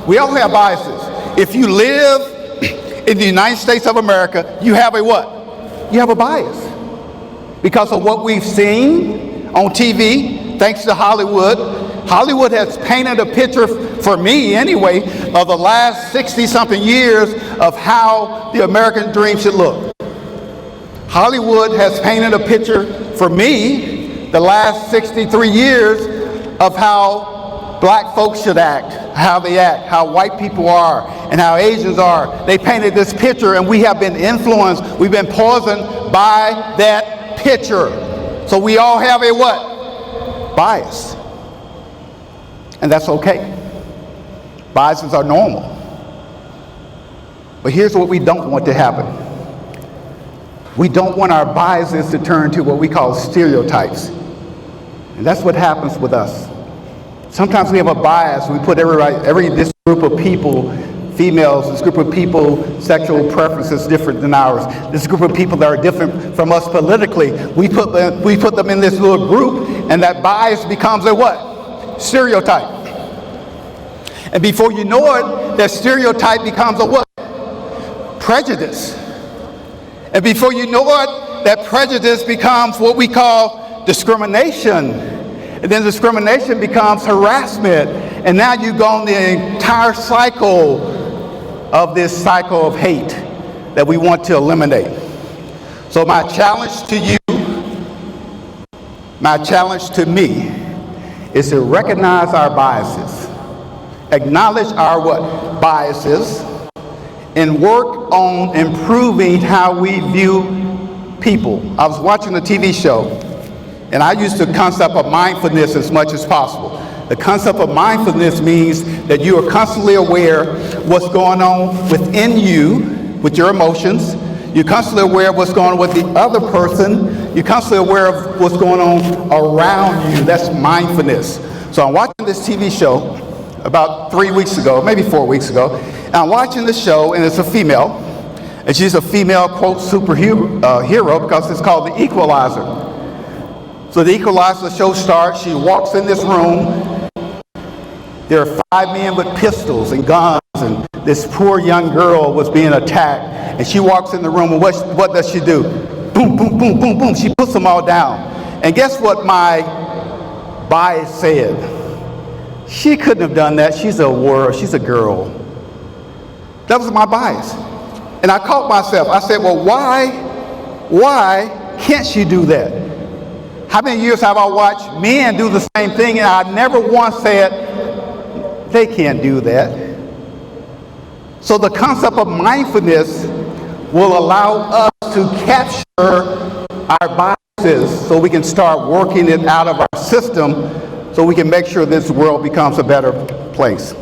We all have biases. If you live in the United States of America, you have a what? You have a bias. Because of what we've seen on TV, thanks to Hollywood. Hollywood has painted a picture, for me anyway, of the last 60-something years of how the American dream should look. Hollywood has painted a picture, for me, the last 63 years of how black folks should act, how white people are, and how Asians are. They painted this picture, and we have been influenced, we've been poisoned by that picture. So we all have a what? Bias. And that's okay. Biases are normal. But here's what we don't want to happen. We don't want our biases to turn to what we call stereotypes. And that's what happens with us. Sometimes we have a bias. We put this group of people, females, this group of people, sexual preferences different than ours. This group of people that are different from us politically. We put them in this little group, and that bias becomes a what? Stereotype. And before you know it, that stereotype becomes a what? Prejudice. And before you know it, that prejudice becomes what we call discrimination. And then discrimination becomes harassment. And now you go on the entire cycle of this cycle of hate that we want to eliminate. So my challenge to you, my challenge to me, is to recognize our biases, acknowledge our what? Biases, and work on improving how we view people. I was watching a TV show, and I use the concept of mindfulness as much as possible. The concept of mindfulness means that you are constantly aware what's going on within you, with your emotions. You're constantly aware of what's going on with the other person. You're constantly aware of what's going on around you. That's mindfulness. So I'm watching this TV show about 3 weeks ago, maybe 4 weeks ago. And I'm watching the show, and it's a female. And she's a female, quote, superhero because it's called The Equalizer. So The Equalizer show starts. She walks in this room. There are 5 men with pistols and guns, and this poor young girl was being attacked. And she walks in the room, and what does she do? Boom, boom, boom, boom, boom. She puts them all down. And guess what my bias said? She couldn't have done that. She's a girl. That was my bias. And I caught myself. I said, well, why can't she do that? How many years have I watched men do the same thing, and I never once said, they can't do that. So the concept of mindfulness will allow us to capture our biases so we can start working it out of our system so we can make sure this world becomes a better place.